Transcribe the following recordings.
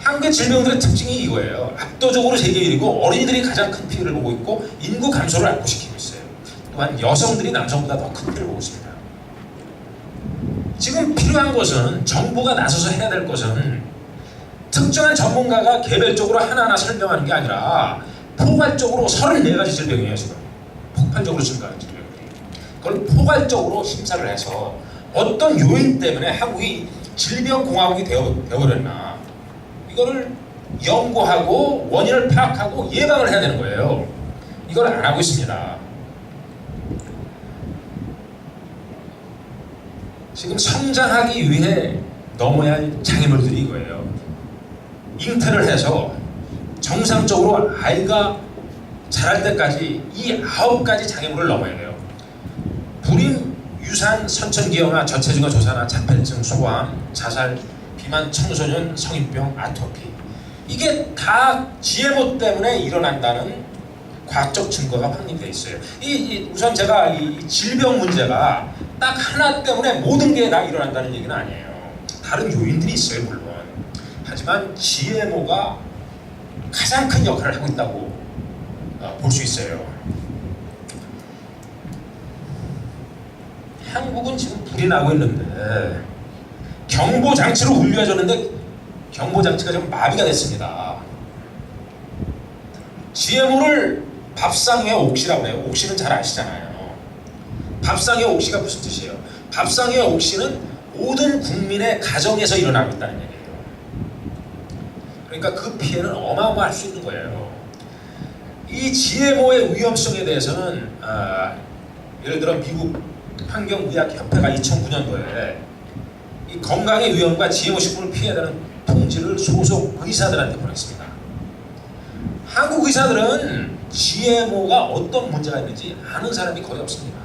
한국의 질병들의 특징이 이거예요. 압도적으로 세계 1위고 어린이들이 가장 큰 피해를 보고 있고 인구 감소를 악화시키고 있어요. 또한 여성들이 남성보다 더 큰 피해를 보고 있습니다. 지금 필요한 것은 정부가 나서서 해야 될 것은 특정한 전문가가 개별적으로 하나하나 설명하는 게 아니라 포괄적으로 34가지 질병이에요. 지금 폭발적으로 증가하는 질병들이. 그걸 포괄적으로 심사를 해서 어떤 요인 때문에 한국이 질병공화국이 되어버렸나 이거를 연구하고 원인을 파악하고 예방을 해야 되는 거예요. 이걸 안 하고 있습니다. 지금 성장하기 위해 넘어야 할 장애물들이 이거예요. 잉태를 해서 정상적으로 아이가 자랄 때까지 이 9가지 장애물을 넘어야 돼요. 불임, 유산, 선천기형아, 저체중아, 조산아, 자폐증, 소아암, 자살, 비만, 청소년, 성인병, 아토피. 이게 다 GMO 때문에 일어난다는 과학적 증거가 확립되어 있어요. 우선 제가 이 질병 문제가 딱 하나 때문에 모든 게 다 일어난다는 얘기는 아니에요. 다른 요인들이 있어요, 물론. 하지만 GMO가 가장 큰 역할을 하고 있다고 볼 수 있어요. 한국은 지금 불이 나고 있는데 경보장치로 울려졌는데 경보장치가 지금 마비가 됐습니다. GMO를 밥상 위의 옥시라고 해요. 옥시는 잘 아시잖아요. 밥상 위의 옥시가 무슨 뜻이에요? 밥상 위의 옥시는 모든 국민의 가정에서 일어나고 있다는 얘기예요. 그러니까 그 피해는 어마어마할 수 있는 거예요. 이 GMO의 위험성에 대해서는 예를 들어 미국 환경의학협회가 2009년도에 이 건강의 위험과 GMO 식품을 피해야 되는 통지를 소속 의사들한테 보냈습니다. 한국 의사들은 GMO가 어떤 문제가 있는지 아는 사람이 거의 없습니다.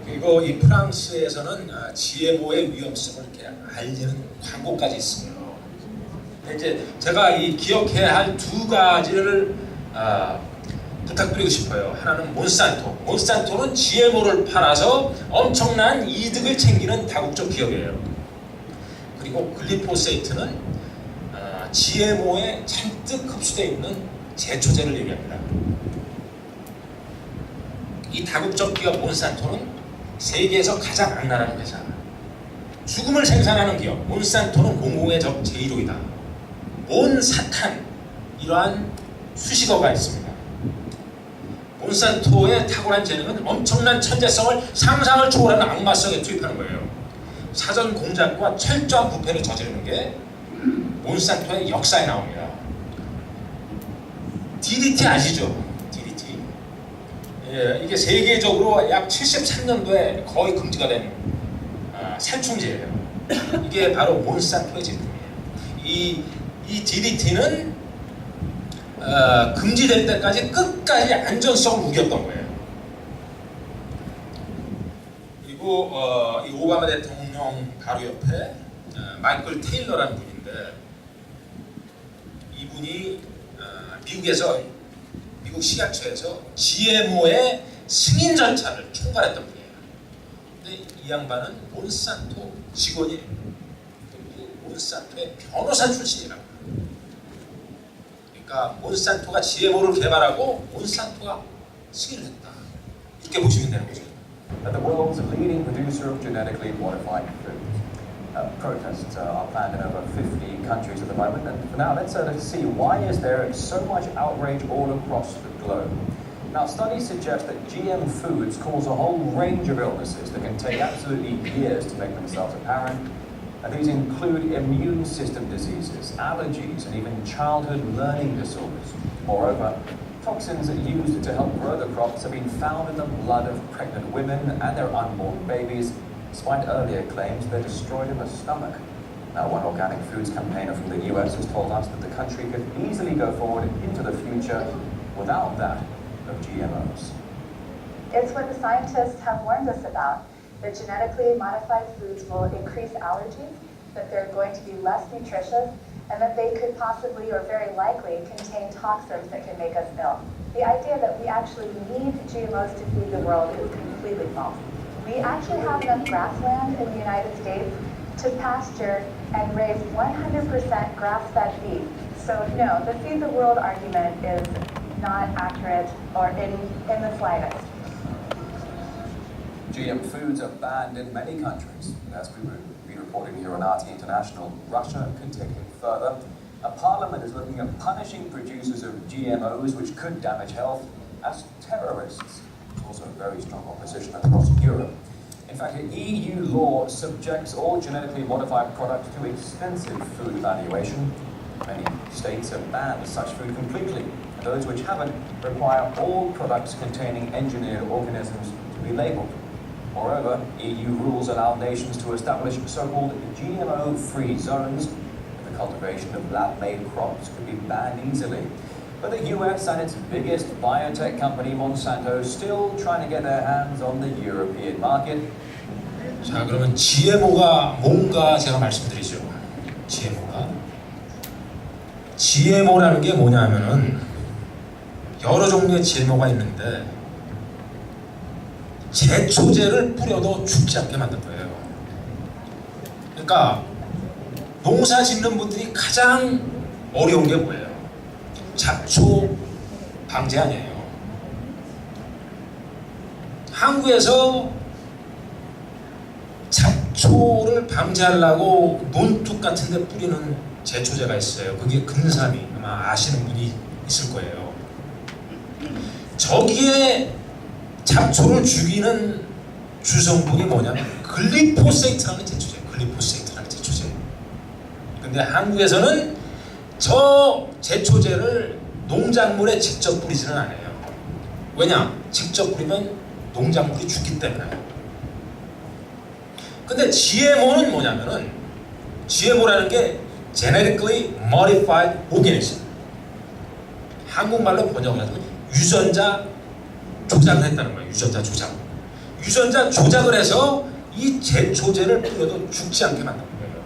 그리고 이 프랑스에서는 GMO의 위험성을 이렇게 알리는 광고까지 있어요. 이제 제가 이 기억해야 할 2가지를 부탁드리고 싶어요. 하나는 몬산토는 GMO를 팔아서 엄청난 이득을 챙기는 다국적 기업이에요. 그리고 글리포세이트는 GMO에 잔뜩 흡수되어 있는 제초제를 얘기합니다. 이 다국적 기업 몬산토는 세계에서 가장 악랄한 회사. 죽음을 생산하는 기업 몬산토는 공공의 적 제1호이다. 몬사탄 이러한 수식어가 있습니다. 몬산토의 탁월한 재능은 엄청난 천재성을 상상을 초월하는 악마성에 투입하는 거예요. 사전 공작과 철저한 부패를 저지르는 게 몬산토의 역사에 나옵니다. DDT 아시죠? DDT. 예, 이게 세계적으로 약 73년도에 거의 금지가 된 살충제예요. 이게 바로 몬산토의 제품이에요. 이 DDT는 금지될 때까지 끝까지 안전성을 우겼던 거예요. 그리고 이 오바마 대통령 바로 옆에 마이클 테일러라는 분인데 이분이 미국 식약처에서 GMO의 승인 절차를 총괄했던 분이에요. 근데 이 양반은 몬산토 직원이에요. 그리고 몬산토의 변호사 출신이라고. 그러니까 몬산토가 GMO를 개발하고 몬산토가 승인을 했다. 이렇게 보시면 되는 거죠. The world's leading producer of genetically modified food. Protests are planned in over 50 countries at the moment, and for now let's see why is there so much outrage all across the globe. Now studies suggest that GM foods cause a whole range of illnesses that can take absolutely years to make themselves apparent. These include immune system diseases, allergies, and even childhood learning disorders. Moreover, toxins used to help grow the crops have been found in the blood of pregnant women and their unborn babies, despite earlier claims they're destroyed in the stomach. Now, one organic foods campaigner from the US has told us that the country could easily go forward into the future without that of GMOs. It's what the scientists have warned us about, that genetically modified foods will increase allergies, that they're going to be less nutritious, and that they could possibly or very likely contain toxins that can make us ill. The idea that we actually need GMOs to feed the world is completely false. We actually have enough grassland in the United States to pasture and raise 100% grass-fed beef. So no, the Feed the World argument is not accurate or in the slightest. GM foods are banned in many countries. As we will be reporting here on RT International, Russia could take it further. A parliament is looking at punishing producers of GMOs which could damage health as terrorists. Also very strong opposition across Europe. In fact, an EU law subjects all genetically modified products to extensive food evaluation. Many states have banned such food completely. And those which haven't require all products containing engineered organisms to be labelled. Moreover, EU rules allow nations to establish so-called GMO-free zones. The cultivation of lab-made crops could be banned easily. But the US and its biggest biotech company, Monsanto, still trying to get their hands on the European market. 자, 그러면 GMO가 뭔가 제가 말씀드리죠. GMO라는 게 뭐냐면은 여러 종류의 GMO가 있는데 제초제를 뿌려도 죽지 않게 만든 거예요. 그러니까 농사 짓는 분들이 가장 어려운 게 뭐예요? 잡초 방제 아니에요. 한국에서 잡초를 방제하려고 논둑 같은 데 뿌리는 제초제가 있어요. 그게 금삼이, 아마 아시는 분이 있을 거예요. 저기에 잡초를 죽이는 주성분이 뭐냐면 글리포세이트라는 제초제예요. 글리포세이트라는 제초제. 근데 한국에서는 저 제초제를 농작물에 직접 뿌리지는 않아요. 왜냐? 직접 뿌리면 농작물이 죽기 때문에. 근데 GMO는 뭐냐면은 GMO라는 게 Genetically Modified Organism. 한국말로 번역을 하자면 유전자 조작을 했다는 거예요. 유전자 조작. 유전자 조작을 해서 이 제초제를 뿌려도 죽지 않게 만든 거예요.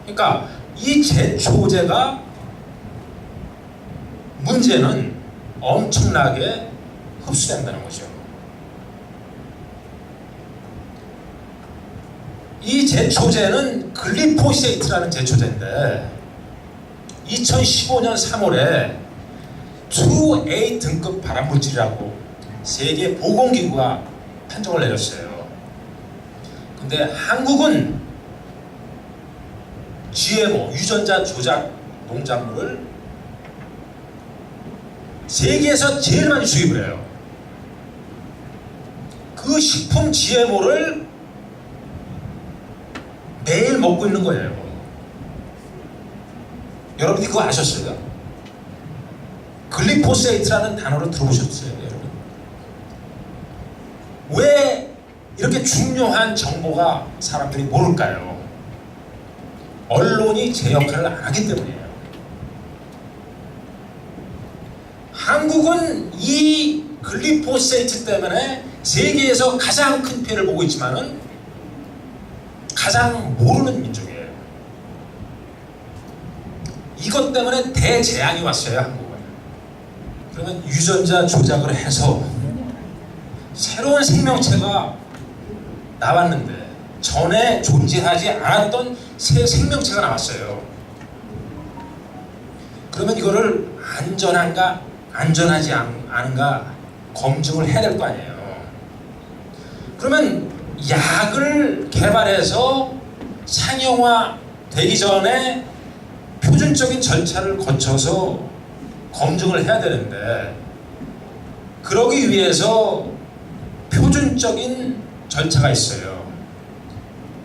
그러니까 이 제초제가 문제는 엄청나게 흡수된다는 거죠. 이 제초제는 글리포세이트라는 제초제인데 2015년 3월에 2A 등급 발암물질이라고 세계 보건기구가 판정을 내렸어요. 근데 한국은 GMO, 유전자 조작 농작물을 세계에서 제일 많이 수입을 해요. 그 식품 GMO를 매일 먹고 있는 거예요. 여러분이 그거 아셨어요? 글리포세이트라는 단어를 들어보셨어요, 여러분? 왜 이렇게 중요한 정보가 사람들이 모를까요? 언론이 제 역할을 안 하기 때문이에요. 한국은 이 글리포세이트 때문에 세계에서 가장 큰 피해를 보고 있지만은 가장 모르는 민족이에요. 이것 때문에 대재앙이 왔어요, 한국은. 그러면 유전자 조작을 해서 새로운 생명체가 나왔는데 전에 존재하지 않았던 새 생명체가 나왔어요. 그러면 이거를 안전한가 안전하지 않은가 검증을 해야 될 거 아니에요. 그러면 약을 개발해서 상용화 되기 전에 표준적인 절차를 거쳐서 검증을 해야 되는데 그러기 위해서 표준적인 절차가 있어요.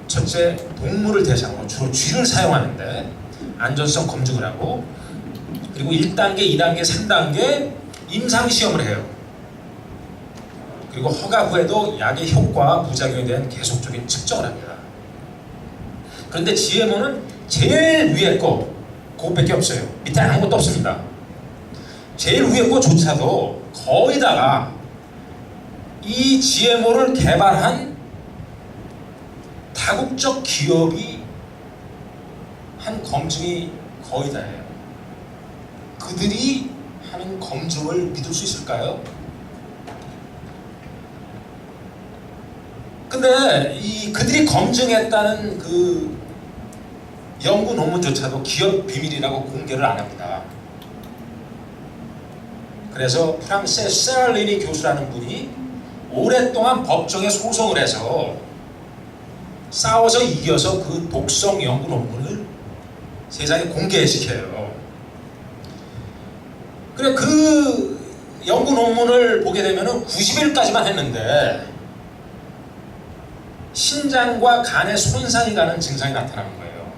첫째, 동물을 대상으로 주로 쥐를 사용하는데 안전성 검증을 하고 그리고 1단계, 2단계, 3단계 임상시험을 해요. 그리고 허가 후에도 약의 효과와 부작용에 대한 계속적인 측정을 합니다. 그런데 GMO는 제일 위에 거 그것밖에 없어요. 밑에 아무것도 없습니다. 제일 위에 거조차도 거의 다가 이 GMO를 개발한 다국적 기업이 한 검증이 거의 다예요. 그들이 하는 검증을 믿을 수 있을까요? 근데 그들이 검증했다는 그 연구 논문조차도 기업 비밀이라고 공개를 안 합니다. 그래서 프랑스의 세랄리니 교수라는 분이 오랫동안 법정에 소송을 해서 싸워서 이겨서 그 독성 연구 논문을 세상에 공개시켜요. 그래 그 연구 논문을 보게 되면은 90일까지만 했는데 신장과 간에 손상이 가는 증상이 나타나는 거예요.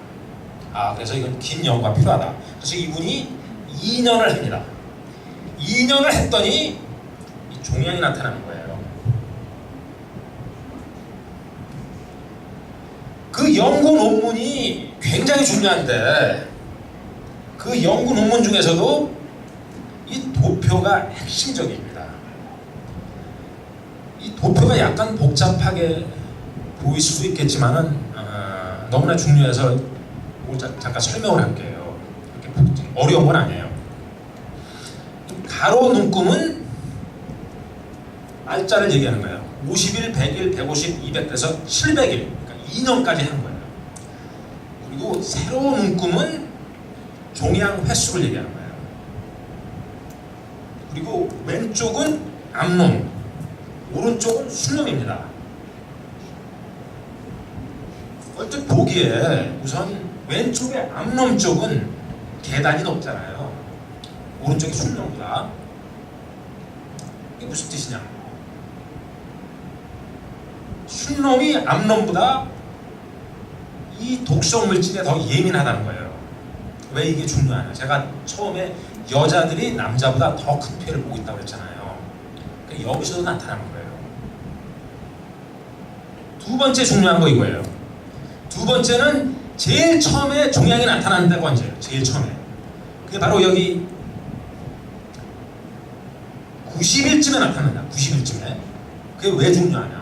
그래서 이건 긴 연구가 필요하다. 그래서 이분이 2년을 합니다. 2년을 했더니 이 종양이 나타나는 거예요. 그 연구 논문이 굉장히 중요한데 그 연구 논문 중에서도 이 도표가 핵심적입니다. 이 도표가 약간 복잡하게 보일 수도 있겠지만은 너무나 중요해서 잠깐 설명을 할게요. 이렇게 어려운 건 아니에요. 가로 눈금은 날짜를 얘기하는 거예요. 50일, 100일, 150, 200 돼서 700일, 그러니까 2년까지 한 거예요. 그리고 세로 눈금은 종양 횟수를 얘기하는 거예요. 그리고 왼쪽은 암놈, 오른쪽은 순놈입니다. 얼핏 보기에 우선 왼쪽의 암놈 쪽은 계단이 높잖아요. 오른쪽이 순놈보다. 이게 무슨 뜻이냐? 순놈이 암놈보다 이 독성 물질에 더 예민하다는 거예요. 왜 이게 중요하냐? 제가 처음에 여자들이 남자보다 더 큰 폐를 보고 있다고 그랬잖아요. 그러니까 여기서도 나타나는 거예요. 두 번째 중요한 거 이거예요. 두 번째는 제일 처음에 종양이 나타난다고 언제예요? 제일 처음에. 그게 바로 여기 90일쯤에 나타난다. 90일쯤에. 그게 왜 중요하냐?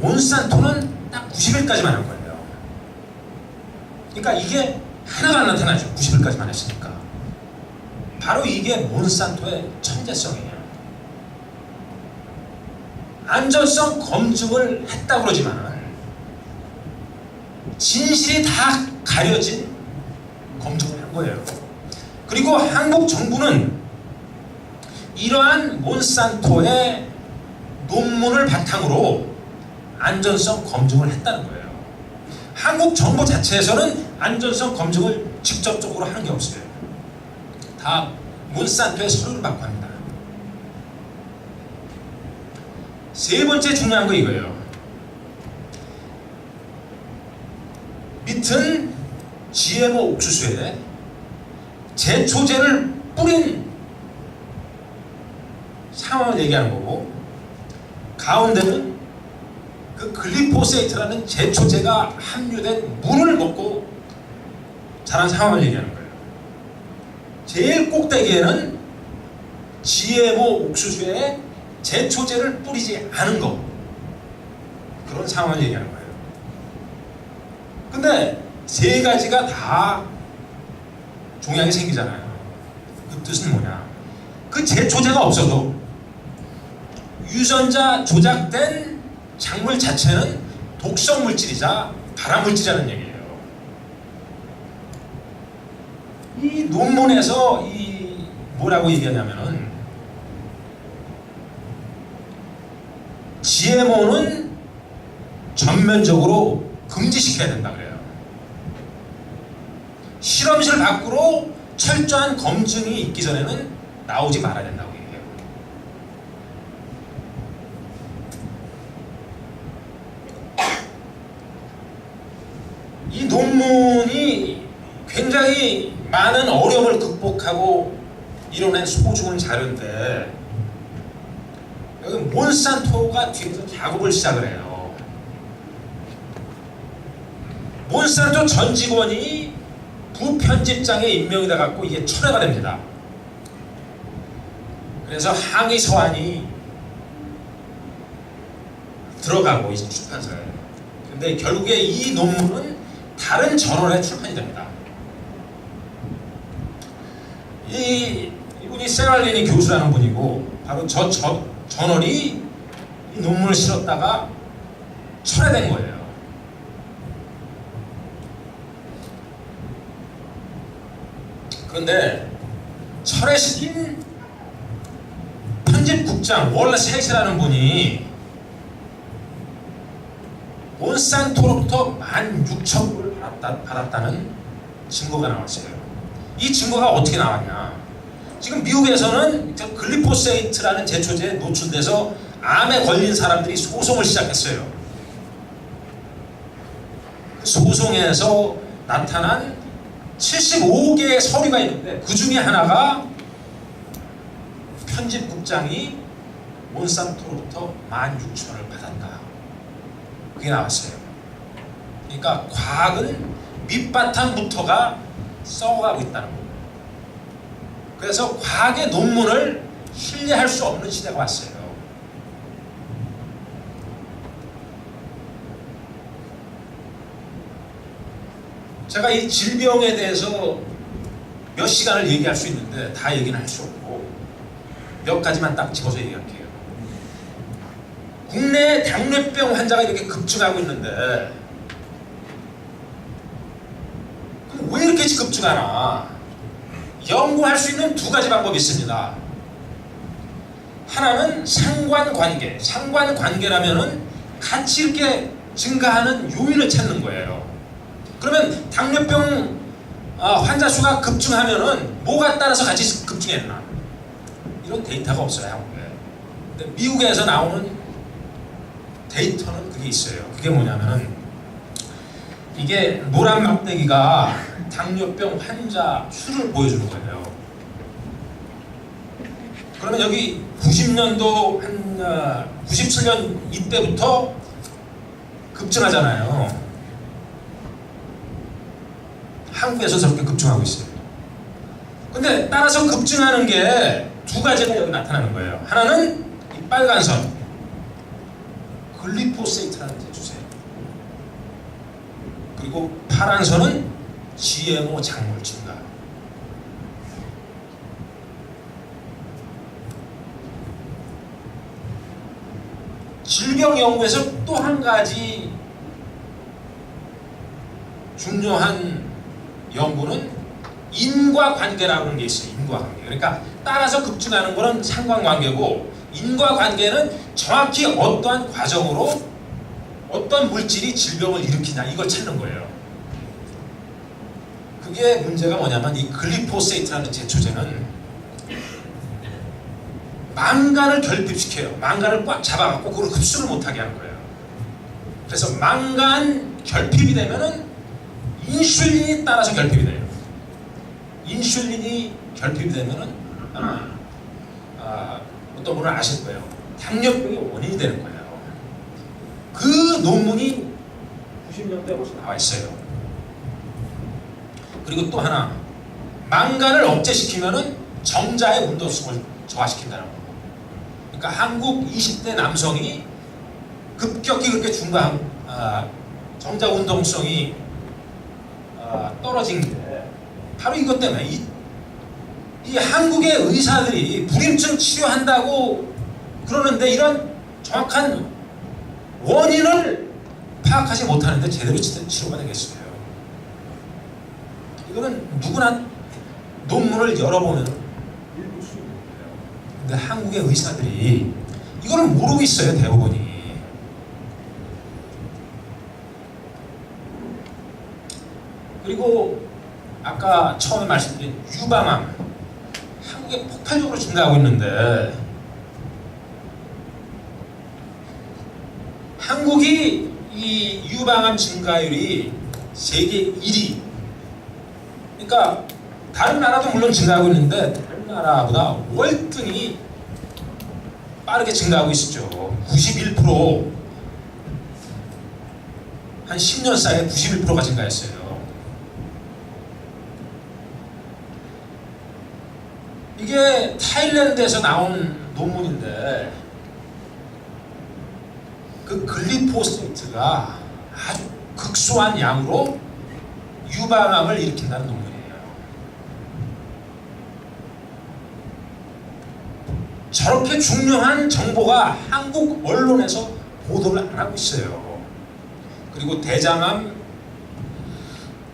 몬산토는 딱 90일까지만 한 거예요. 그러니까 이게 하나가 안 나타나죠. 90일까지만 했으니까. 바로 이게 몬산토의 천재성이에요. 안전성 검증을 했다고 그러지만 진실이 다 가려진 검증을 한 거예요. 그리고 한국 정부는 이러한 몬산토의 논문을 바탕으로 안전성 검증을 했다는 거예요. 한국 정부 자체에서는 안전성 검증을 직접적으로 하는 게 없어요. 다 몬산토의 서류를 받고 합니다. 세 번째 중요한 거 이거예요. 밑은 GMO 옥수수에 제초제를 뿌린 상황을 얘기하는 거고, 가운데는 그 글리포세이트라는 제초제가 함유된 물을 먹고 자란 상황을 얘기하는 거예요. 제일 꼭대기에는 GMO 옥수수에 제초제를 뿌리지 않은 거, 그런 상황을 얘기하는 거예요. 근데 세 가지가 다 종양이 생기잖아요. 그 뜻은 뭐냐? 그 제초제가 없어도 유전자 조작된 작물 자체는 독성 물질이자 발암 물질이라는 얘기예요. 이 논문에서 이 뭐라고 얘기하냐면은 GMO는 전면적으로 금지시켜야 된다 그래요. 실험실 밖으로 철저한 검증이 있기 전에는 나오지 말아야 된다고 얘기해요. 이 논문이 굉장히 많은 어려움을 극복하고 이뤄낸 소중한 자료인데 여기 몬산토가 뒤에서 작업을 시작을 해요. 몬산토 전 직원이 부편집장에 임명이 돼갖고 이게 철회가 됩니다. 그래서 항의 서한이 들어가고 이 출판사에. 근데 결국에 이 논문은 다른 저널에 출판이 됩니다. 이분이 세랄리니 교수라는 분이고 바로 저 저널이 이 논문을 실었다가 철회된 거예요. 그런데 철회시킨 편집국장 월셋이라는 분이 몬산토로부터 16,000불을 받았다는 증거가 나왔어요. 이 증거가 어떻게 나왔냐? 지금 미국에서는 글리포세이트라는 제초제에 노출돼서 암에 걸린 사람들이 소송을 시작했어요. 그 소송에서 나타난 75개의 서류가 있는데 그 중에 하나가 편집국장이 몬산토로부터 16,000원을 받았다. 그게 나왔어요. 그러니까 과학은 밑바탕부터가 썩어가고 있다는 거예요. 그래서 과학의 논문을 신뢰할 수 없는 시대가 왔어요. 제가 이 질병에 대해서 몇 시간을 얘기할 수 있는데 다 얘기는 할 수 없고 몇 가지만 딱 집어서 얘기할게요. 국내 당뇨병 환자가 이렇게 급증하고 있는데 그럼 왜 이렇게 급증하나? 연구할 수 있는 두 가지 방법이 있습니다. 하나는 상관관계. 상관관계라면은 같이 이렇게 증가하는 요인을 찾는 거예요. 그러면 당뇨병 환자 수가 급증하면은 뭐가 따라서 같이 급증했나? 이런 데이터가 없어요, 한국에. 근데 미국에서 나오는 데이터는 그게 있어요. 그게 뭐냐면은 이게 노란 막대기가 당뇨병 환자 수를 보여주는 거예요. 그러면 여기 90년도 한 97년 이때부터 급증하잖아요. 한국에서 저렇게 급증하고 있어요. 근데 따라서 급증하는 게 두 가지가 여기 나타나는 거예요. 하나는 이 빨간 선, 글리포세이트라는 제초제. 그리고 파란 선은 GMO 작물 증가. 질병 연구에서 또 한 가지 중요한 연구는 인과관계라는 게 있어요. 인과관계. 그러니까 따라서 급증하는 거는 상관관계고 인과관계는 정확히 어떠한 과정으로 어떤 물질이 질병을 일으키냐 이걸 찾는 거예요. 그게 문제가 뭐냐면 이 글리포세이트라는 제초제는 망간을 결핍시켜요. 망간을 꽉 잡아갖고 그걸 흡수를 못하게 하는 거예요. 그래서 망간 결핍이 되면은 인슐린이 따라서 결핍이 돼요. 인슐린이 결핍이 되면은 어떤 분은 아실 거예요. 당뇨병의 원인이 되는 거예요. 그 논문이 90년대에 벌써 나와 있어요. 그리고 또 하나, 망간을 억제시키면은 정자의 운동성을 저하시킨다는 거. 그러니까 한국 20대 남성이 급격히 그렇게 정자 운동성이 떨어진 게 바로 이것 때문에 이 한국의 의사들이 불임증 치료한다고 그러는데 이런 정확한 원인을 파악하지 못하는데 제대로 치료가 되겠어요. 이거는 누구나 논문을 열어보면 읽을 수 있는 거예요. 근데 한국의 의사들이 이거를 모르고 있어요, 대부분이. 그리고 아까 처음에 말씀드린 유방암, 한국에 폭발적으로 증가하고 있는데 한국이 이 유방암 증가율이 세계 1위. 그러니까 다른 나라도 물론 증가하고 있는데 다른 나라보다 월등히 빠르게 증가하고 있었죠. 91%, 한 10년 사이에 91%가 증가했어요. 이게 타일랜드에서 나온 논문인데 그 글리포세이트가 아주 극소한 양으로 유방암을 일으킨다는 논문이에요. 저렇게 중요한 정보가 한국 언론에서 보도를 안 하고 있어요. 그리고 대장암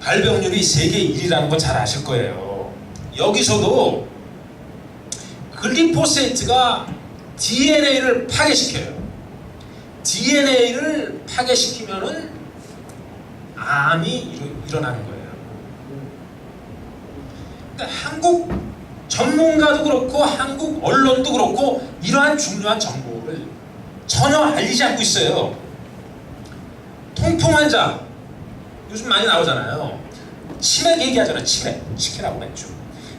발병률이 세계 1위라는 거 잘 아실 거예요. 여기서도 글리포세이트가 DNA를 파괴시켜요. DNA를 파괴시키면은 암이 일어나는 거예요. 그러니까 한국 전문가도 그렇고 한국 언론도 그렇고 이러한 중요한 정보를 전혀 알리지 않고 있어요. 통풍 환자 요즘 많이 나오잖아요. 치맥 얘기하잖아요. 치킨하고 맥주.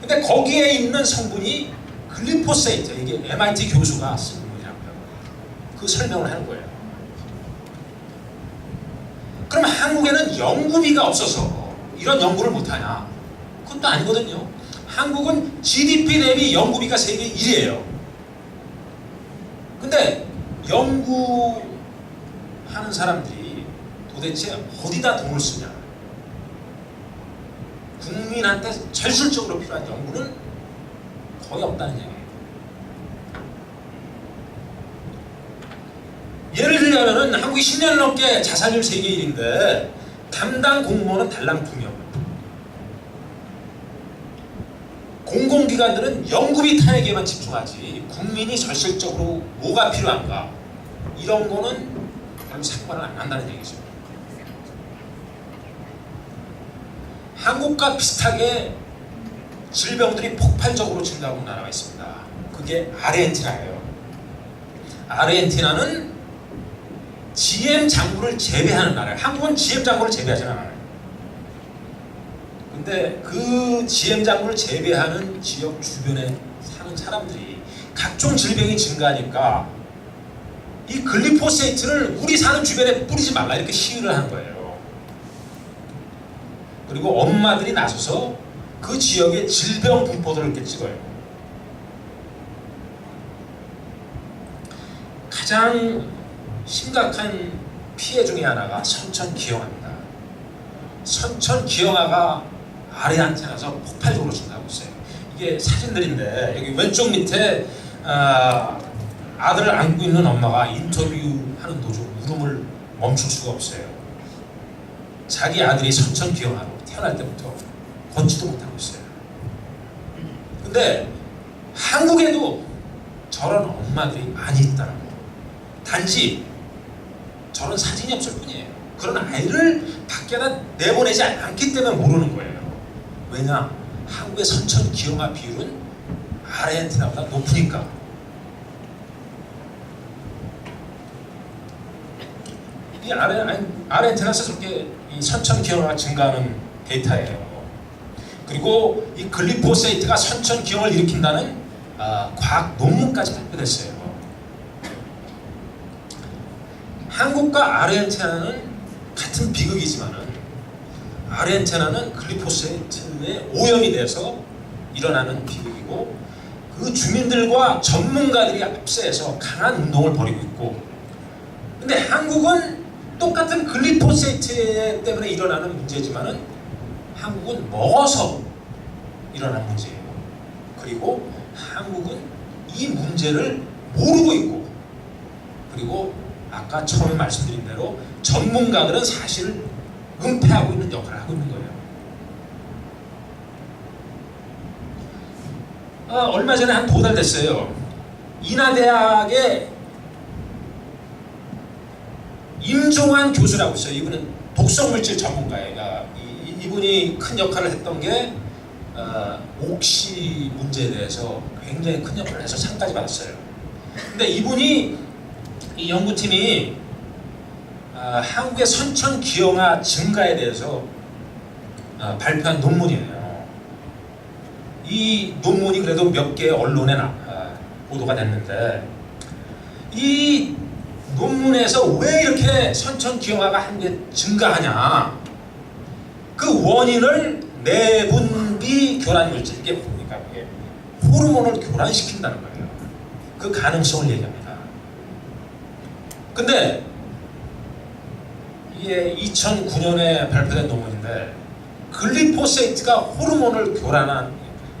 근데 거기에 있는 성분이 글리포세이트, 이게 MIT 교수가 쓴 분이라고요. 그 설명을 하는 거예요. 그럼 한국에는 연구비가 없어서 이런 연구를 못하냐? 그것도 아니거든요. 한국은 GDP 대비 연구비가 세계 1위예요. 근데 연구하는 사람들이 도대체 어디다 돈을 쓰냐? 국민한테 절실적으로 필요한 연구는 거의 없다는 얘기예요. 예를 들자면은 한국이 10년 넘게 자살률 세계 1위인데 담당 공무원은 달랑 2명. 공공기관들은 연구비 탄핵에만 집중하지 국민이 절실적으로 뭐가 필요한가 이런 거는 별로 상관을 안 한다는 얘기죠. 한국과 비슷하게 질병들이 폭발적으로 증가하고 있는 나라가 있습니다. 그게 아르헨티나예요. 아르헨티나는 GM 작물을 재배하는 나라예요. 한국은 GM 작물을 재배하지 않아요. 근데 그 GM 작물을 재배하는 지역 주변에 사는 사람들이 각종 질병이 증가하니까 이 글리포세이트를 우리 사는 주변에 뿌리지 말라 이렇게 시위를 하는 거예요. 그리고 엄마들이 나서서 그 지역의 질병 분포도를 이렇게 찍어요. 가장 심각한 피해 중에 하나가 선천기형아입니다. 선천기형아가 아르헨티나에서 폭발적으로 증가하고 있어요. 이게 사진들인데 여기 왼쪽 밑에 아들을 안고 있는 엄마가 인터뷰하는 도중 울음을 멈출 수가 없어요. 자기 아들이 선천기형아로 태어날 때부터 걷지도 못하고 있어요. 근데 한국에도 저런 엄마들이 많이 있다는 거예요. 단지 저런 사진이 없을 뿐이에요. 그런 아이를 밖에다 내보내지 않기 때문에 모르는 거예요. 왜냐? 한국의 선천기형아 비율은 아르헨티나보다 높으니까. 이 아르헨티나에서 저렇게 이 선천기형아가 증가하는 데이터예요. 그리고 이 글리포세이트가 선천기형을 일으킨다는 과학 논문까지 발표됐어요. 한국과 아르헨티나는 같은 비극이지만은 아르헨티나는 글리포세이트의 오염이 돼서 일어나는 비극이고 그 주민들과 전문가들이 앞세에서 강한 운동을 벌이고 있고 근데 한국은 똑같은 글리포세이트 때문에 일어나는 문제지만은 한국은 먹어서 일어난 문제예요. 그리고 한국은 이 문제를 모르고 있고 그리고 아까 처음에 말씀드린 대로 전문가들은 사실을 은폐하고 있는 역할을 하고 있는 거예요. 얼마 전에 한 2달 됐어요. 인하대학의 임종환 교수라고 있어요. 이분은 독성물질 전문가예요. 이분이 큰 역할을 했던 게 옥시 문제에 대해서 굉장히 큰 역할을 해서 상까지 받았어요. 근데 이분이 이 연구팀이 한국의 선천기형아 증가에 대해서 발표한 논문이에요. 이 논문이 그래도 몇 개 언론에 보도가 됐는데 이 논문에서 왜 이렇게 선천기형아가 한게 증가하냐 그 원인을 내분비 교란물질 이게 뭡니까? 이게 호르몬을 교란시킨다는 거예요. 그 가능성을 얘기합니다. 근데 이게 2009년에 발표된 논문인데 글리포세이트가 호르몬을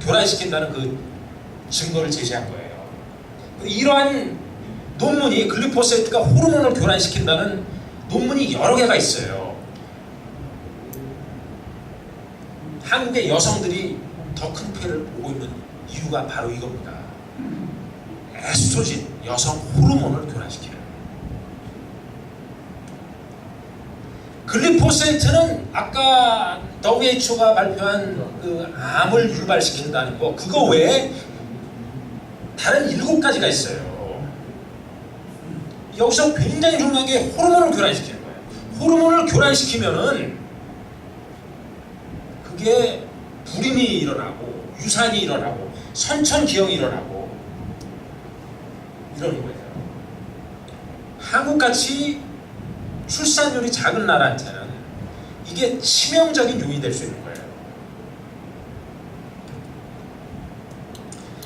교란시킨다는 그 증거를 제시한 거예요. 이러한 논문이 글리포세이트가 호르몬을 교란시킨다는 논문이 여러 개가 있어요. 한국의 여성들이 더 큰 피해를 보고 있는 이유가 바로 이겁니다. 에스트로겐, 여성 호르몬을 교란시켜요. 글리포세이트는 아까 WHO가 발표한 그 암을 유발시킨다는 거, 그거 외에 다른 7가지가 있어요. 여기서 굉장히 중요한 게 호르몬을 교란시키는 거예요. 호르몬을 교란시키면은 그게 불임이 일어나고 유산이 일어나고 선천기형이 일어나고 이러는 거예요. 한국같이 출산율이 작은 나라한테는 이게 치명적인 요인이 될 수 있는 거예요.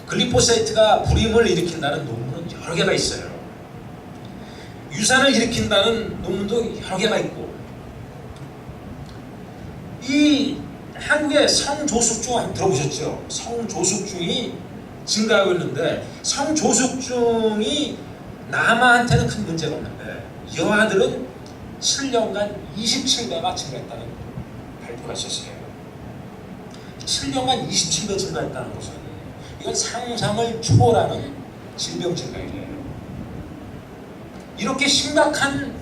글리포세이트가 불임을 일으킨다는 논문은 여러 개가 있어요. 유산을 일으킨다는 논문도 여러 개가 있고, 이 한국의 성조숙중 한번 들어보셨죠? 성조숙중이 증가하고 있는데, 성조숙중이 남아한테는 큰 문제가 없는데 여아들은 7년간 27배가 증가했다는 발표가 있었어요. 7년간 27배 증가했다는 것은 이건 상상을 초월하는 질병 증가이래요. 이렇게 심각한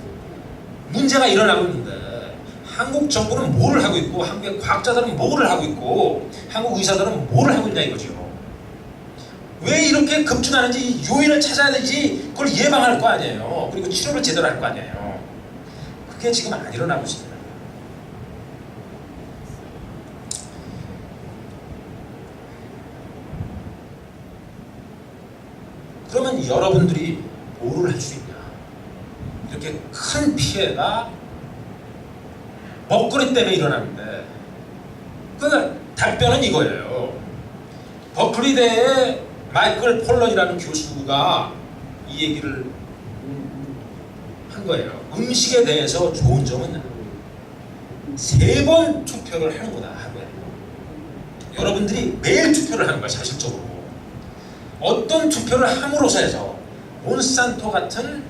문제가 일어나고 있는데 한국 정부는 뭐를 하고 있고, 한국의 과학자들은 뭐를 하고 있고, 한국 의사들은 뭐를 하고 있냐 이거죠. 왜 이렇게 급증하는지 요인을 찾아야 되지, 그걸 예방할 거 아니에요. 그리고 치료를 제대로 할 거 아니에요. 그게 지금 안 일어나고 있습니다. 그러면 여러분들이 뭐를 할 수 있냐? 이렇게 큰 피해가 먹거리 때문에 일어나는데, 그 답변은 이거예요. 버클리대의 마이클 폴런이라는 교수가 이 얘기를 한 거예요. 음식에 대해서 좋은 점은 3번 투표를 하는 거다, 하루에. 여러분들이 매일 투표를 하는 거야, 사실적으로. 어떤 투표를 함으로써 해서 몬산토 같은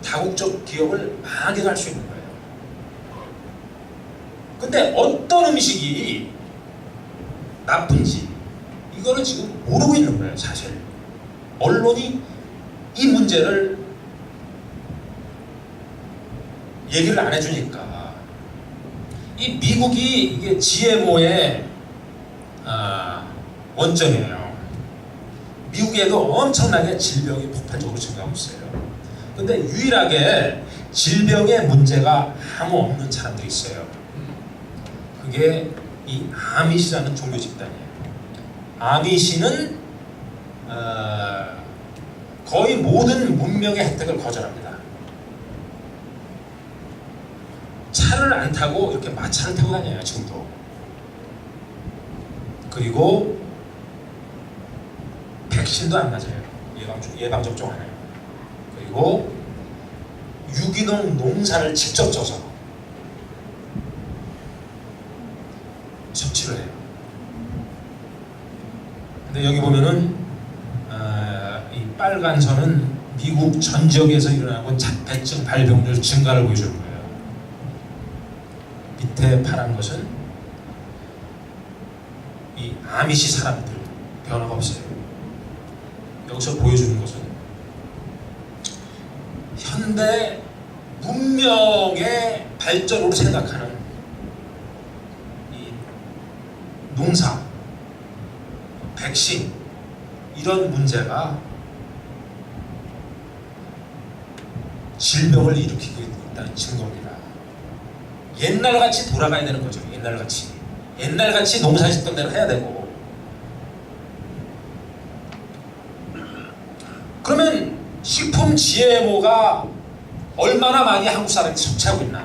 다국적 기업을 망해갈 수 있는 거예요. 근데 어떤 음식이 나쁜지 이거는 지금 모르고 있는 거예요, 사실. 언론이 이 문제를 얘기를 안 해주니까. 이 미국이 이게 GMO의 원점이에요. 미국에도 엄청나게 질병이 폭발적으로 증가하고 있어요. 근데 유일하게 질병에 문제가 아무 없는 사람들이 있어요. 그게 이 아미시라는 종교 집단이에요. 아미시는 거의 모든 문명의 혜택을 거절합니다. 차를 안 타고 이렇게 마차를 타고 다녀요, 지금도. 그리고 백신도 안 맞아요. 예방접종 안 해요. 그리고 유기농 농사를 직접 져서 섭취를 해요. 근데 여기 보면은 이 빨간 선은 미국 전 지역에서 일어나고 자폐증 발병률 증가를 보여주는 거예요. 밑에 파란 것은 이 아미시 사람들, 변화가 없어요. 여기서 보여주는 것은 현대 문명의 발전으로 생각하는 이 농사, 백신, 이런 문제가 질병을 일으키고 있다는 증거입니다. 옛날같이 돌아가야 되는 거죠. 옛날같이 농사 짓던 대로 해야 되고. 그러면 식품 GMO가 얼마나 많이 한국 사람이 섭취하고 있나?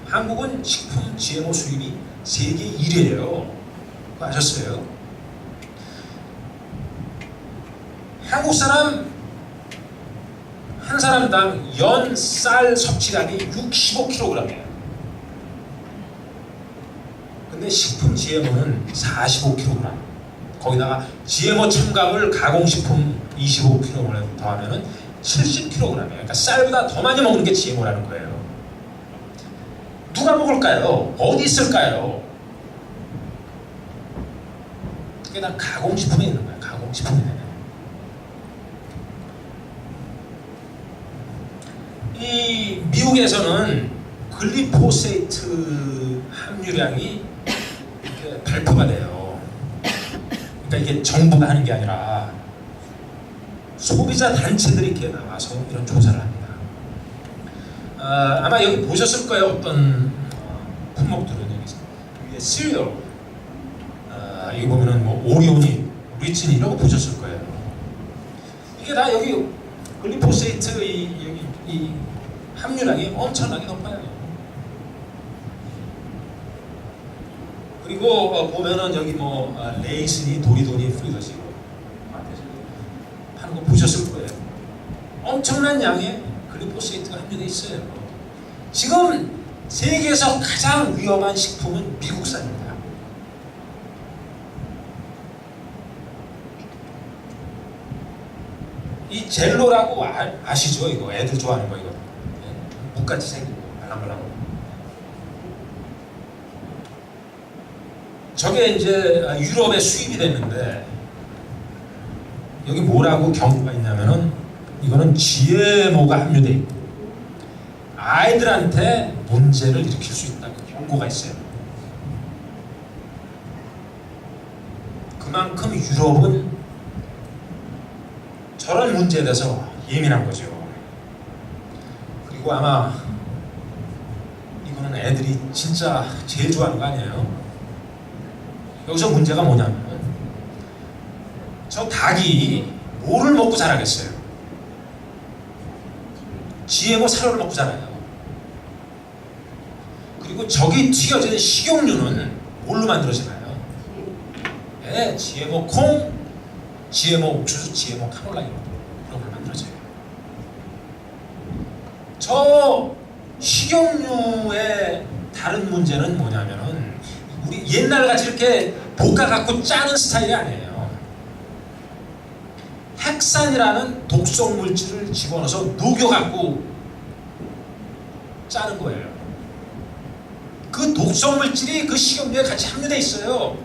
한국은 식품 GMO 수입이 세계 1위예요. 그거 아셨어요? 한국 사람 한 사람당 연 쌀 섭취량이 65kg이에요. 근데 식품 GMO는 45kg. 거기다가 GMO 첨가물 가공식품 25kg 더하면은 70kg이에요. 그러니까 쌀보다 더 많이 먹는 게 GMO라는 거예요. 누가 먹을까요? 어디 있을까요? 그게 다 가공식품에 있는 거예요. 가공식품에. 이 미국에서는 글리포세이트 함유량이 이렇게 발표가 돼요. 그러니까 이게 정부가 하는 게 아니라 소비자 단체들이 이렇게 나와서 이런 조사를 합니다. 아마 여기 보셨을 거예요. 어떤 품목들은 여기 위에 시리얼, 여기 보면은 뭐 오리오니, 리치니 이런 거 보셨을 거예요. 이게 다 여기 글리포세이트 이 함유량이 엄청나게 높아요. 그리고 보면은 여기 뭐 레이스니, 도리도니, 프리더시 하는 거 보셨을 거예요. 엄청난 양의 글리포세이트가 함유되어 있어요. 지금 세계에서 가장 위험한 식품은 미국산입니다. 이 젤로라고 아시죠? 이거 애들 좋아하는 거 이거. 묵같이 생기고 말랑말랑하고. 저게 이제 유럽에 수입이 됐는데 여기 뭐라고 경고가 있냐면은 이거는 GMO가 함유되어 있고 아이들한테 문제를 일으킬 수 있다고 경고가 있어요. 그만큼 유럽은 저런 문제에 대해서 예민한 거죠. 그리고 아마 이거는 애들이 진짜 제일 좋아하는 거 아니에요? 여기서 문제가 뭐냐면 저 닭이 뭐를 먹고 자라겠어요? GMO 사료를 먹고 자라요. 그리고 저기 튀겨지는 식용유는 뭘로 만들어지나요? 네, GMO 콩, GMO 옥수수, GMO 카놀라 이런 걸 만들어져요. 저 식용유의 다른 문제는 뭐냐면은 우리 옛날같이 이렇게 볶아갖고 짜는 스타일이 아니에요. 핵산이라는 독성 물질을 집어넣어서 녹여갖고 짜는 거예요. 그 독성 물질이 그 식용유에 같이 함유되어 있어요.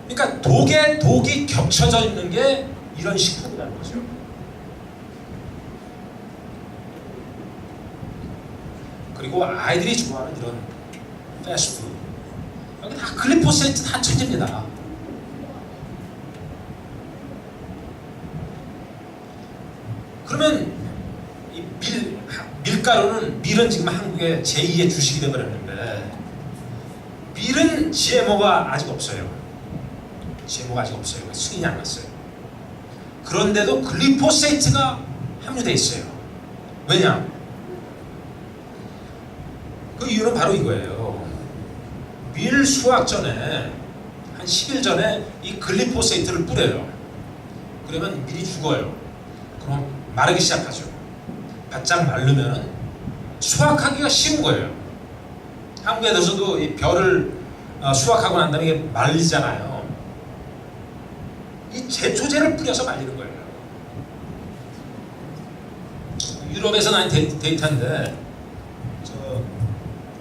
그러니까 독에 독이 겹쳐져 있는 게 이런 식품이라는 거죠. 그리고 아이들이 좋아하는 이런 패스트푸드 여기 다 글리포세이트 다 천지입니다. 그러면 이 밀가루는 밀은 지금 한국의 제2의 주식이 되어버렸는데 밀은 GMO가 아직 없어요. GMO가 아직 없어요. 승인이 안 났어요. 그런데도 글리포세이트가 함유되어 있어요. 왜냐? 그 이유는 바로 이거예요. 밀 수확 전에 한 10일 전에 이 글리포세이트를 뿌려요. 그러면 밀이 죽어요. 그럼 마르기 시작하죠. 바짝 마르면 수확하기가 쉬운 거예요. 한국에서도 이 벼를 수확하고 난 다음에 이게 말리잖아요. 이 제초제를 뿌려서 말리는 거예요. 유럽에서 난 데이터인데 저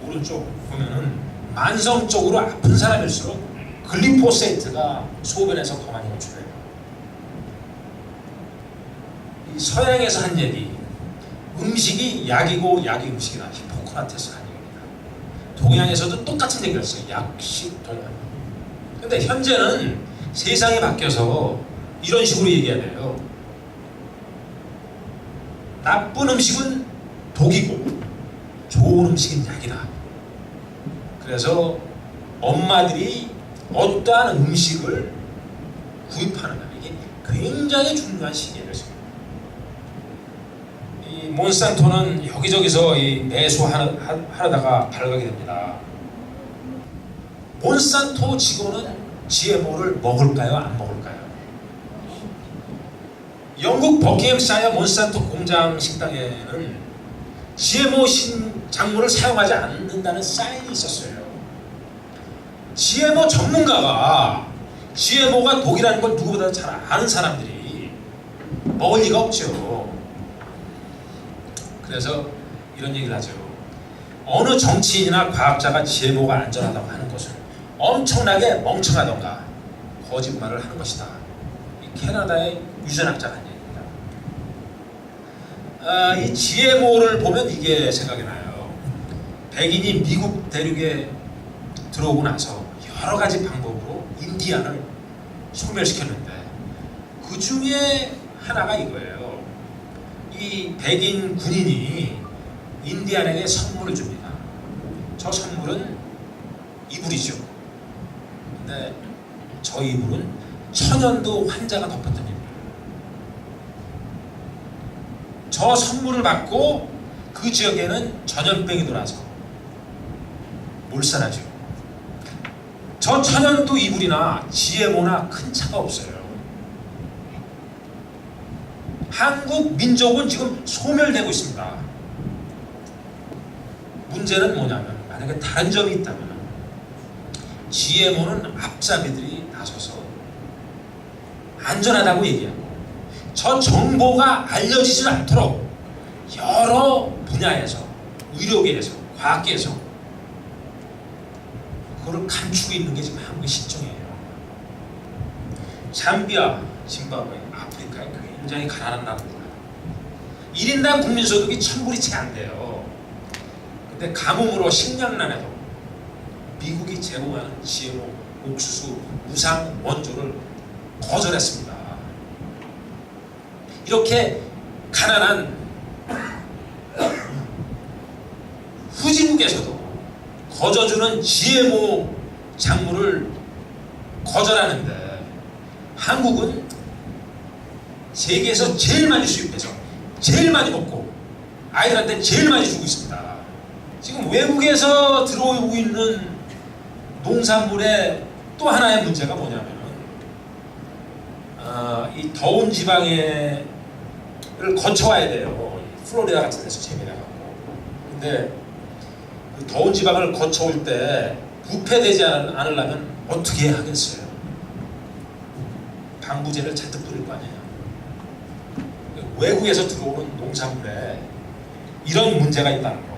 오른쪽 보면은 만성적으로 아픈 사람일수록 글리포세이트가 소변에서 더 많이 노출돼요. 이 서양에서 한 얘기, 음식이 약이고 약이 음식이다. 히포크라테스가 한 얘기입니다. 동양에서도 똑같은 얘기를 했어요. 약식 동양. 근데 현재는 세상이 바뀌어서 이런 식으로 얘기해야 돼요. 나쁜 음식은 독이고 좋은 음식은 약이다. 그래서 엄마들이 어떠한 음식을 구입하는가 이게 굉장히 중요한 시기예요. 이 몬산토는 여기저기서 이 매수하다가 발각이 됩니다. 몬산토 직원은 GMO를 먹을까요? 안 먹을까요? 영국 버킹엄샤이어 몬산토 공장 식당에는 GMO 작물을 사용하지 않는다는 사인이 있었어요. GMO 전문가가 GMO가 독이라는 걸 누구보다 잘 아는 사람들이 먹을 리가 없죠. 그래서 이런 얘기를 하죠. 어느 정치인이나 과학자가 GMO가 안전하다고 하는 것은 엄청나게 멍청하던가 거짓말을 하는 것이다. 이 캐나다의 유전학자가 한 얘기입니다. 이 GMO를 보면 이게 생각이 나요. 백인이 미국 대륙에 들어오고 나서 여러 가지 방법으로 인디안을 소멸시켰는데 그 중에 하나가 이거예요. 이 백인 군인이 인디안에게 선물을 줍니다. 저 선물은 이불이죠. 근데 저 이불은 천연두 환자가 덮었던 이불이에요. 저 선물을 받고 그 지역에는 전염병이 돌아서 몰살하죠. 저 천연두 이불이나 GMO나 큰 차가 없어요. 한국 민족은 지금 소멸되고 있습니다. 문제는 뭐냐면 만약에 다른 점이 있다면 GMO는 앞잡이들이 나서서 안전하다고 얘기하고 저 정보가 알려지지 않도록 여러 분야에서 의료계에서 과학계에서 그거를 감추고 있는 게 지금 한국의 실정이에요. 잠비아, 짐바브웨, 아프리카에 굉장히 가난한 나라입니다. 1인당 국민소득이 1000불이 채 안 돼요. 근데 가뭄으로 식량난에도 미국이 제공하는 GMO, 옥수수, 무상 원조를 거절했습니다. 이렇게 가난한 후진국에서도 거저주는 GMO 작물을 거절하는데 한국은 세계에서 제일 많이 수입해서 제일 많이 먹고 아이들한테 제일 많이 주고 있습니다. 지금 외국에서 들어오고 있는 농산물의 또 하나의 문제가 뭐냐면 이 더운 지방을 거쳐와야 돼요. 플로리다 같은 데서 재배해갖고. 근데 그 더운 지방을 거쳐올 때 부패되지 않으려면 어떻게 하겠어요? 방부제를 잔뜩 뿌릴 거 아니에요. 외국에서 들어오는 농산물에 이런 문제가 있다는 거.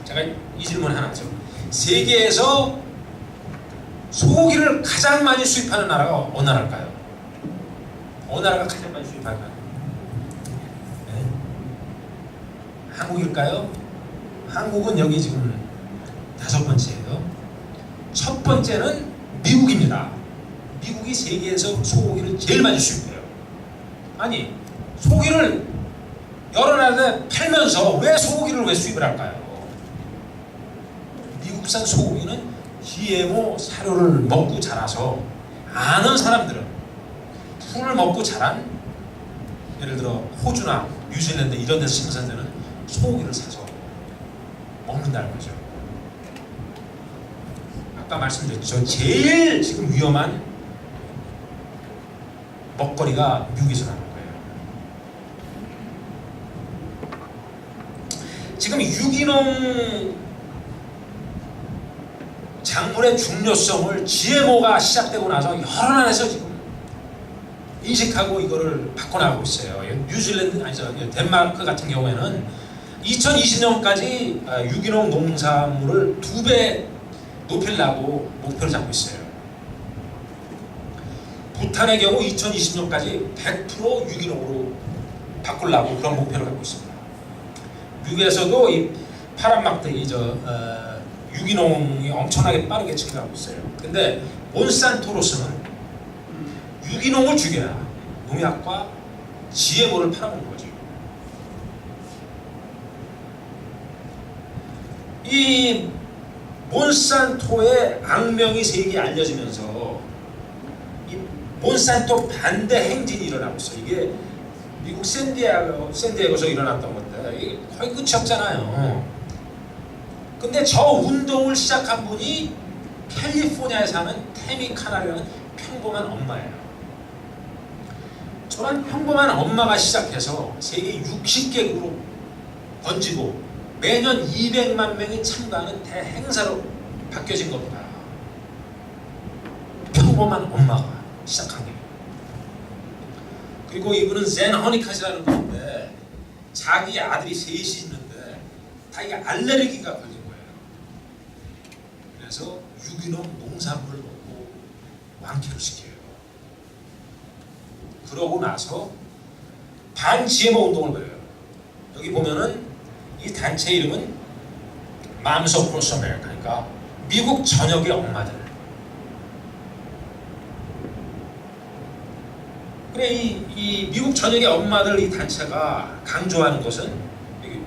제가 이 질문 하나 하죠. 세계에서 소고기를 가장 많이 수입하는 나라가 어느 나라일까요? 어느 나라가 가장 많이 수입할까요? 네? 한국일까요? 한국은 여기 지금 5번째예요. 첫 번째는 미국입니다. 미국이 세계에서 소고기를 제일 많이 수입해요. 아니, 소고기를 여러 나라에 팔면서 왜 소고기를 왜 수입을 할까요? 미국산 소고기는 GMO 사료를 먹고 자라서 아는 사람들은 풀을 먹고 자란 예를 들어 호주나 뉴질랜드 이런 데서 생산되는 소고기를 사서 먹는다는 거죠. 아까 말씀드렸죠. 제일 지금 위험한 먹거리가 미국에서 나는 거예요. 지금 유기농 작물의 중요성을 GMO가 시작되고 나서 여러 나라에서 지금 인식하고 이거를 바꿔나가고 있어요. 뉴질랜드 아니죠, 덴마크 같은 경우에는 2020년까지 유기농 농산물을 2배 높이려고 목표를 잡고 있어요. 부탄의 경우 2020년까지 100% 유기농으로 바꾸려고 그런 목표를 갖고 있습니다. 미국에서도 이 파란 막대기 유기농이 엄청나게 빠르게 증가하고 있어요. 근데 몬산토로스는 유기농을 죽여야 농약과 GMO를 팔아먹는 거죠. 이 몬산토의 악명이 세계에 알려지면서 이 몬산토 반대 행진이 일어나고 있어요. 이게 미국 샌디에고에서 일어났던 건데 이게 거의 끝이 없잖아요. 근데 저 운동을 시작한 분이 캘리포니아에 사는 태미 카나라는 평범한 엄마예요. 저런 평범한 엄마가 시작해서 세계 60개국으로 번지고 매년 200만 명이 참가하는 대행사로 바뀌어진 겁니다. 평범한 엄마가 시작한 거예요. 그리고 이분은 젠 허니카시라는 분인데 자기 아들이 셋이 있는데 다 이게 알레르기가 걸린 거예요. 그래서 유기농 농산물을 먹고 완기를 시켜요. 그러고 나서 반 GMO 운동을 벌여요. 여기 보면은 이 단체 이름은 Moms Across America, 그러니까 미국 전역의 엄마들. 그래 이 미국 전역의 엄마들 이 단체가 강조하는 것은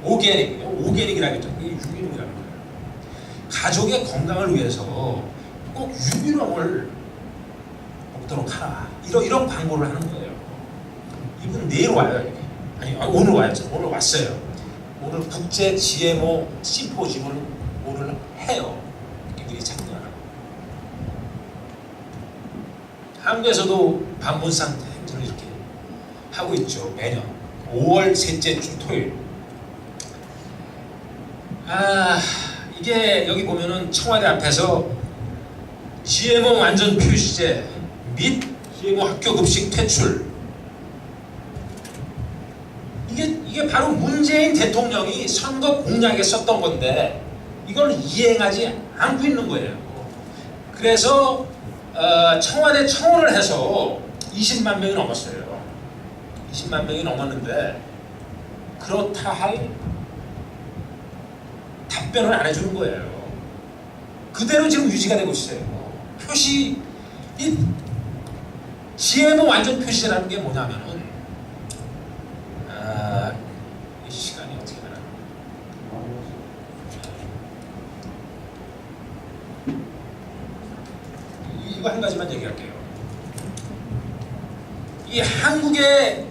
오게닉이라고 했죠. 이게 유기농이라는 거예요. 가족의 건강을 위해서 꼭 유기농을 먹도록 하라. 이런 광고를 하는 거예요. 이분 내일 와요. 여기. 아니 오늘 와요. 오늘 왔어요. 오늘 국제 GMO 심포지움을 오늘 해요. 이분이 참여하라고. 한국에서도 반문상 행진을 이렇게 하고 있죠. 매년 5월 셋째 주 토요일. 이게 여기 보면은 청와대 앞에서 GMO 완전 표시제 및 GMO 학교 급식 퇴출. 이게 바로 문재인 대통령이 선거 공약에 썼던 건데 이걸 이행하지 않고 있는 거예요. 그래서 청와대 청원을 해서 20만 명이 넘었어요. 20만 명이 넘었는데 그렇다 할 답변을 안 해주는 거예요. 그대로 지금 유지가 되고 있어요. 표시, 이 GMO 완전 표시라는 게 뭐냐면은 이 시간이 어떻게 되나? 이거 한 가지만 얘기할게요. 이 한국의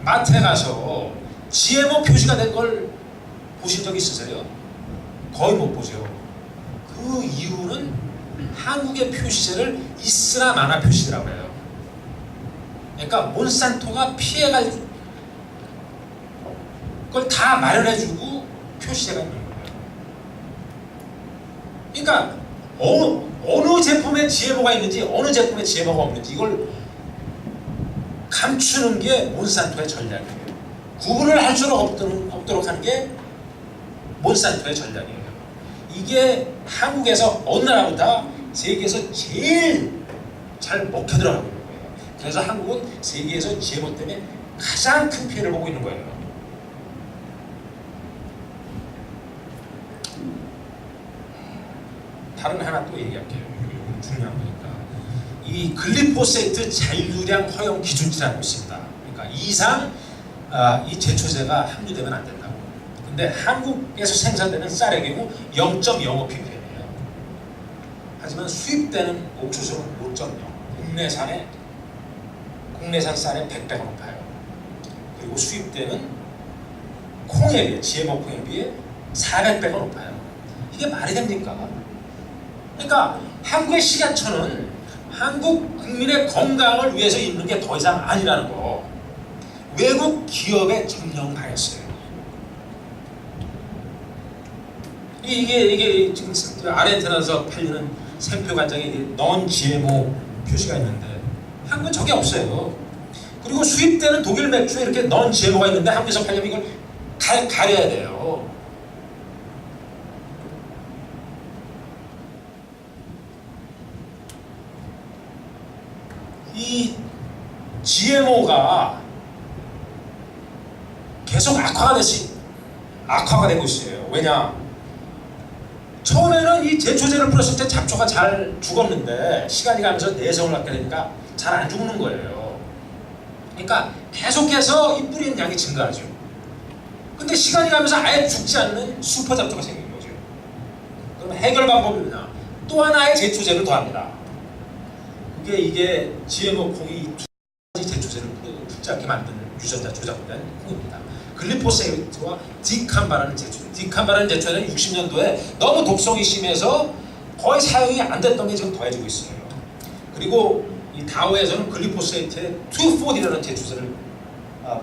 마트에 가서 GMO 표시가 된 걸 보신 적 있으세요? 거의 못 보죠. 그 이유는 한국의 표시제를 있으나 마나 표시라고 해요. 그러니까 몬산토가 피해갈 걸 다 마련해주고 표시제가 있는 거예요. 그러니까 어느 제품에 GMO가 있는지 어느 제품에 GMO가 없는지 이걸 감추는 게 몬산토의 전략이에요. 구분을 할 수는 없도록 하는 게 몬산토의 전략이에요. 이게 한국에서 어느 나라보다 세계에서 제일 잘 먹혀 들어가고 있는 거예요. 그래서 한국은 세계에서 GMO 때문에 가장 큰 피해를 보고 있는 거예요. 다른 하나 또 얘기할게요. 이건 중요한 거니까. 이 글리포세이트 잔류량 허용 기준치라고 있습니다. 그러니까 이상 이 제초제가 함유되면 안 된다고. 근데 한국에서 생산되는 쌀의 경우 0.05ppm이에요. 하지만 수입되는 옥수수는 5.0. 국내산 쌀의 100배가 높아요. 그리고 수입되는 콩에 비해, GMO 콩에 비해 400배가 높아요. 이게 말이 됩니까? 그러니까 한국의 식약처는 한국 국민의 건강을 위해서 있는 게 더 이상 아니라는 거 외국 기업에 점령당했어요. 이게 지금 아르헨티나에서 팔리는 생표 간장에 넌 GMO 표시가 있는데 한국은 저게 없어요. 그리고 수입되는 독일 맥주에 이렇게 넌 GMO가 있는데 한국에서 팔려면 이걸 가려야 돼요. 이 GMO가 계속 악화가 되고 있어요. 왜냐? 처음에는 이 제초제를 뿌렸을 때 잡초가 잘 죽었는데 시간이 가면서 내성을 갖게 되니까 잘 안 죽는 거예요. 그러니까 계속해서 이 뿌리는 양이 증가하죠. 근데 시간이 가면서 아예 죽지 않는 슈퍼 잡초가 생긴 거죠. 그럼 해결 방법이 뭐냐? 또 하나의 제초제를 더합니다. 이게 GMO 콩이 두 가지 제초제를 붙지 않게 만든 유전자 조작된 콩입니다. 글리포세이트와 디캄바라는 제초제. 디캄바라는 제초제는 60년도에 너무 독성이 심해서 거의 사용이 안 됐던 게 지금 더해지고 있어요. 그리고 이 다오에서는 글리포세이트에 2,4-D라는 제초제를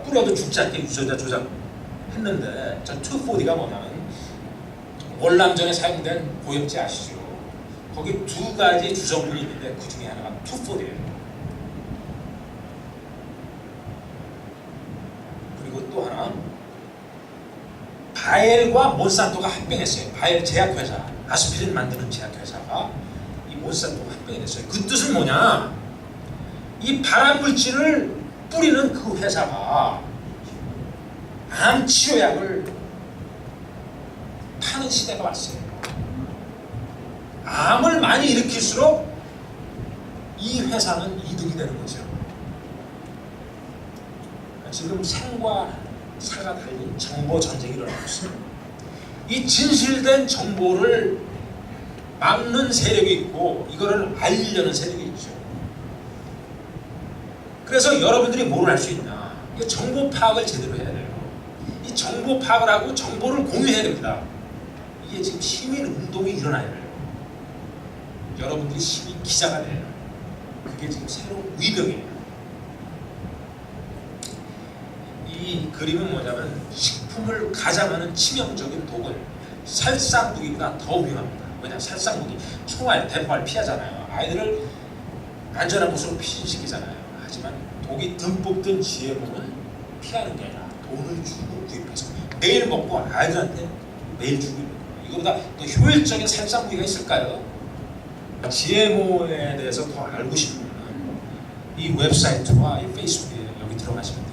뿌려도 죽지 않게 유전자 조작했는데 저 2,4-D가 뭐냐면 월남전에 사용된 고형제 아시죠? 거기 두 가지 주성분이 있는데 그 중에 하나가 투폴이에요. 그리고 또 하나 바이엘과 몬산토가 합병했어요. 바이엘 제약회사, 아스피린 만드는 제약회사가 이 몬산토가 합병이 됐어요. 그 뜻은 뭐냐? 이 발암물질을 뿌리는 그 회사가 암 치료약을 파는 시대가 왔어요. 암을 많이 일으킬수록 이 회사는 이득이 되는 거죠. 지금 생과 사가 달린 정보 전쟁이 일어나고 있어요. 이 진실된 정보를 막는 세력이 있고 이거를 알리려는 세력이 있죠. 그래서 여러분들이 뭘 할 수 있냐? 이 정보 파악을 제대로 해야 돼요. 이 정보 파악을 하고 정보를 공유해야 됩니다. 이게 지금 시민 운동이 일어나야 돼요. 여러분들이 시민 기자가 돼요. 그게 지금 새로운 위병이에요. 이 그림은 뭐냐면 식품을 가장하는 치명적인 독은 살상무기보다 더 위험합니다. 왜냐하면 살상무기, 총알, 대포알 피하잖아요. 아이들을 안전한 곳으로 피신시키잖아요. 하지만 독이 듬뿍 든 GMO는 피하는 게 아니라 돈을 주고 구입해서 매일 먹고 아이들한테 매일 주고 있는 거예요. 이거보다 더 효율적인 살상무기가 있을까요? GMO에 대해서 더 알고 싶으면 이 웹사이트와 이 페이스북에 여기 들어가시면 돼요.